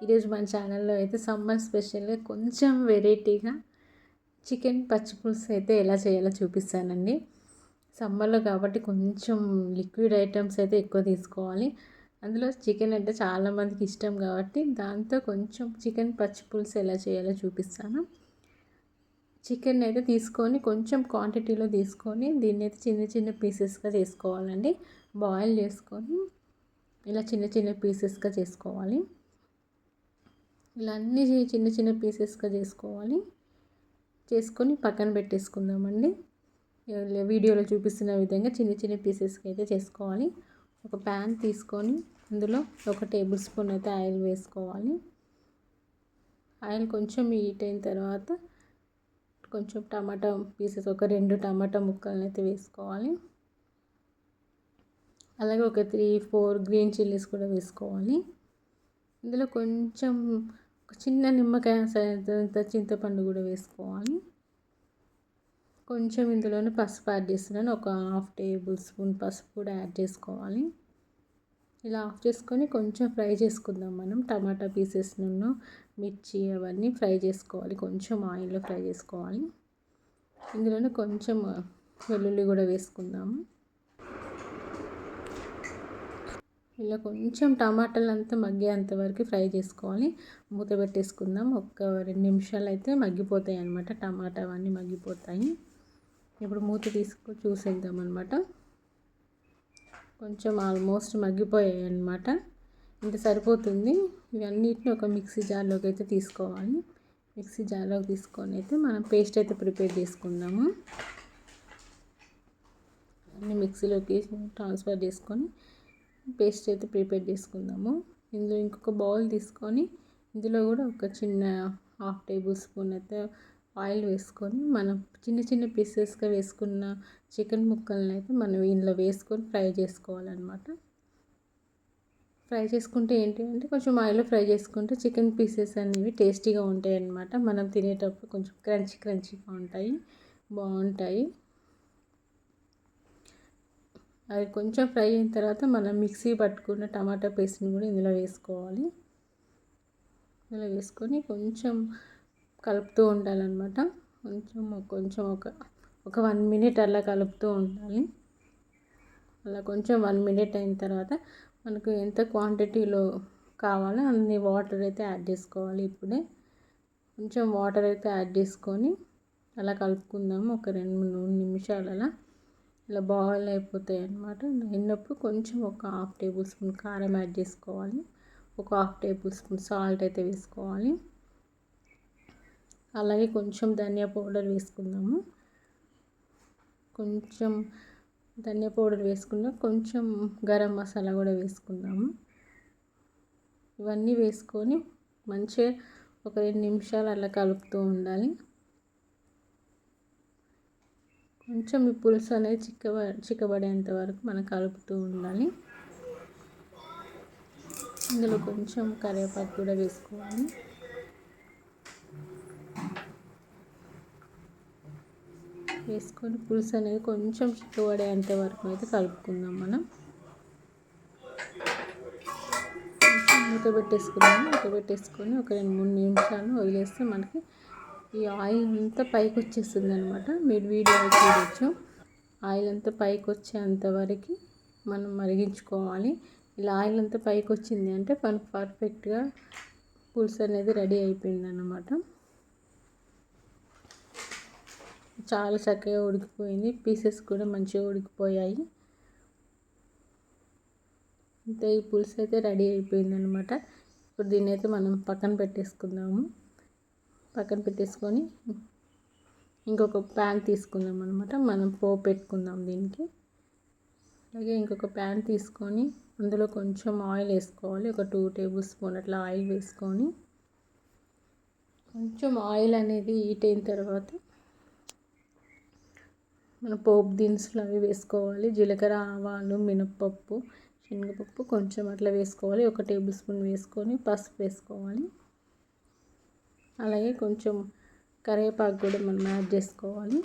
ఈరోజు మన ఛానల్లో అయితే సమ్మర్ స్పెషల్గా కొంచెం వెరైటీగా చికెన్ పచ్చి పులుసు అయితే ఎలా చేయాలో చూపిస్తానండి. సమ్మర్లో కాబట్టి కొంచెం లిక్విడ్ ఐటమ్స్ అయితే ఎక్కువ తీసుకోవాలి. అందులో చికెన్ అంటే చాలామందికి ఇష్టం కాబట్టి దాంతో కొంచెం చికెన్ పచ్చి పులుసు ఎలా చేయాలో చూపిస్తాను. చికెన్ అయితే తీసుకొని కొంచెం క్వాంటిటీలో తీసుకొని దీన్ని అయితే చిన్న చిన్న పీసెస్గా చేసుకోవాలండి. బాయిల్ చేసుకొని ఇలా చిన్న చిన్న పీసెస్గా చేసుకోవాలి. ఇలా అన్నీ చిన్న చిన్న పీసెస్గా చేసుకొని పక్కన పెట్టేసుకుందామండి. వీడియోలో చూపిస్తున్న విధంగా చిన్న చిన్న పీసెస్కి అయితే చేసుకోవాలి. ఒక ప్యాన్ తీసుకొని అందులో 1 టేబుల్ స్పూన్ అయితే ఆయిల్ వేసుకోవాలి. ఆయిల్ కొంచెం హీట్ అయిన తర్వాత కొంచెం టమాటా పీసెస్ ఒక 2 టమాటా ముక్కలను అయితే వేసుకోవాలి. అలాగే ఒక 3-4 గ్రీన్ చిల్లీస్ కూడా వేసుకోవాలి. ఇందులో కొంచెం ఒక చిన్న నిమ్మకాయ సైజంత చింతపండు కూడా వేసుకోవాలి. కొంచెం ఇందులోనే పసుపు యాడ్ చేస్తున్నాను. ఒక 1/2 టేబుల్ స్పూన్ పసుపు కూడా యాడ్ చేసుకోవాలి. ఇలా ఆఫ్ చేసుకొని కొంచెం ఫ్రై చేసుకుందాం. మనం టమాటా పీసెస్ మిర్చి అవన్నీ ఫ్రై చేసుకోవాలి. కొంచెం ఆయిల్లో ఫ్రై చేసుకోవాలి. ఇందులోనే కొంచెం వెల్లుల్లి కూడా వేసుకుందాము. ఇలా కొంచెం టమాటాలు అంతా మగ్గేంత వరకు ఫ్రై చేసుకోవాలి. మూత పెట్టేసుకుందాం. ఒక 2 నిమిషాలు అయితే మగ్గిపోతాయి అన్నమాట. టమాటా అవన్నీ మగ్గిపోతాయి. ఇప్పుడు మూత తీసుకొని చూసేద్దాం అన్నమాట. కొంచెం ఆల్మోస్ట్ మగ్గిపోయాయి అన్నమాట. ఇంత సరిపోతుంది. ఇవన్నిటిని ఒక మిక్సీ జార్లోకి అయితే తీసుకోవాలి. మిక్సీ జార్లోకి తీసుకొని అయితే మనం పేస్ట్ అయితే ప్రిపేర్ చేసుకుందాము. అన్ని మిక్సీలోకి ట్రాన్స్ఫర్ చేసుకొని పేస్ట్ అయితే ప్రిపేర్ చేసుకుందాము. ఇందులో ఇంకొక బౌల్ తీసుకొని ఇందులో కూడా ఒక చిన్న 1/2 టేబుల్ స్పూన్ అయితే ఆయిల్ వేసుకొని మనం చిన్న చిన్న పీసెస్గా వేసుకున్న చికెన్ ముక్కలను అయితే మనం ఇందులో వేసుకొని ఫ్రై చేసుకోవాలన్నమాట. ఫ్రై చేసుకుంటే ఏంటి అంటే కొంచెం ఆయిల్లో ఫ్రై చేసుకుంటే చికెన్ పీసెస్ అనేవి టేస్టీగా ఉంటాయి అన్నమాట. మనం తినేటప్పుడు కొంచెం క్రంచీగా ఉంటాయి, బాగుంటాయి. అది కొంచెం ఫ్రై అయిన తర్వాత మనం మిక్సీ పట్టుకున్న టమాటా పేస్ట్ని కూడా ఇందులో వేసుకోవాలి. ఇందులో వేసుకొని కొంచెం కలుపుతూ ఉండాలన్నమాట. కొంచెం ఒక 1 మినిట్ అలా కలుపుతూ ఉండాలి. అలా కొంచెం 1 మినిట్ అయిన తర్వాత మనకు ఎంత క్వాంటిటీలో కావాలో అన్ని వాటర్ అయితే యాడ్ చేసుకోవాలి. ఇప్పుడే కొంచెం వాటర్ అయితే యాడ్ చేసుకొని అలా కలుపుకుందాము. ఒక 2-3 నిమిషాలు అలా ఇలా బాయిల్ అయిపోతాయి అన్నమాట. అయినప్పుడు కొంచెం ఒక 1/2 టేబుల్ స్పూన్ కారం యాడ్ చేసుకోవాలి. ఒక 1/2 టేబుల్ స్పూన్ సాల్ట్ అయితే వేసుకోవాలి. అలాగే కొంచెం ధనియా పౌడర్ వేసుకుందాము. కొంచెం ధనియా పౌడర్ వేసుకున్నాం. కొంచెం గరం మసాలా కూడా వేసుకుందాము. ఇవన్నీ వేసుకొని మంచిగా ఒక 2 నిమిషాలు అలా కలుపుతూ ఉండాలి. కొంచెం ఈ పులుసు అనేది చిక్కబడేంత వరకు మనం కలుపుతూ ఉండాలి. ఇందులో కొంచెం కరివేపాకు కూడా వేసుకోవాలి. వేసుకొని పులుసు అనేది కొంచెం చిక్కబడేంత వరకు అయితే కలుపుకుందాం. మనం మూత పెట్టేసుకొని ఒక 2-3 నిమిషాలు వదిలేస్తే మనకి ఈ ఆయిల్ అంతా పైకి వచ్చేస్తుంది అనమాట. మీరు వీడియోలో చూడొచ్చు. ఆయిల్ అంతా పైకి వచ్చేంత వరకు మనం మరిగించుకోవాలి. ఇలా ఆయిల్ అంతా పైకి వచ్చింది అంటే మనకు పర్ఫెక్ట్గా పులుసు అనేది రెడీ అయిపోయింది అన్నమాట. చాలా చక్కగా ఉడికిపోయింది. పీసెస్ కూడా మంచిగా ఉడికిపోయాయి. అంతే, ఈ పులుసు అయితే రెడీ అయిపోయింది అనమాట. ఇప్పుడు దీన్ని అయితే మనం పక్కన పెట్టేసుకుందాము. పక్కన పెట్టేసుకొని ఇంకొక ప్యాన్ తీసుకుందాం అనమాట. మనం పోపు పెట్టుకుందాం దీనికి. అలాగే ఇంకొక ప్యాన్ తీసుకొని అందులో కొంచెం ఆయిల్ వేసుకోవాలి. ఒక 2 టేబుల్ స్పూన్ అట్లా ఆయిల్ వేసుకొని కొంచెం ఆయిల్ అనేది హీట్ అయిన తర్వాత మన పోపు దినుసులు అవి వేసుకోవాలి. జీలకర్ర, ఆవాలు, మినప్పప్పు, శనగపప్పు కొంచెం అట్లా వేసుకోవాలి. 1 టేబుల్ స్పూన్ వేసుకొని పసుపు వేసుకోవాలి. అలాగే కొంచెం కరివేపాకు కూడా మనం యాడ్ చేసుకోవాలి.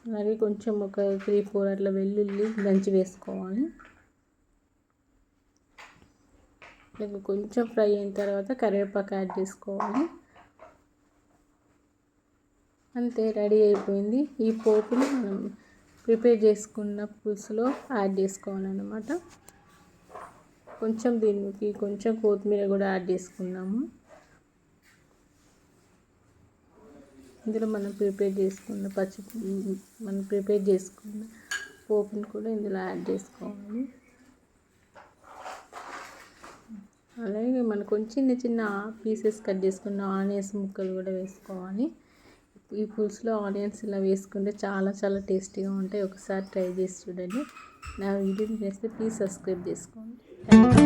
అలాగే కొంచెం ఒక 3-4 అట్లా వెల్లుల్లి దంచి వేసుకోవాలి. ఇట్లా కొంచెం ఫ్రై అయిన తర్వాత కరివేపాకు యాడ్ చేసుకోవాలి. అంతే, రెడీ అయిపోయింది. ఈ పోపుని మనం ప్రిపేర్ చేసుకున్న పులుసులో యాడ్ చేసుకోవాలన్నమాట. కొంచెం దీనికి కొంచెం కొత్తిమీర కూడా యాడ్ చేసుకున్నాము. ఇందులో మనం ప్రిపేర్ చేసుకున్న పోపుని కూడా ఇందులో యాడ్ చేసుకోవాలి. అలాగే మనకు కొంచెం చిన్న పీసెస్ కట్ చేసుకున్న ఆనియన్స్ ముక్కలు కూడా వేసుకోవాలి. ఈ పులుసులో ఆనియన్స్ ఇలా వేసుకుంటే చాలా చాలా టేస్టీగా ఉంటాయి. ఒకసారి ట్రై చేసి చూడండి. నా వీడియోని చేస్తే ప్లీజ్ సబ్స్క్రైబ్ చేసుకోండి. Thank you.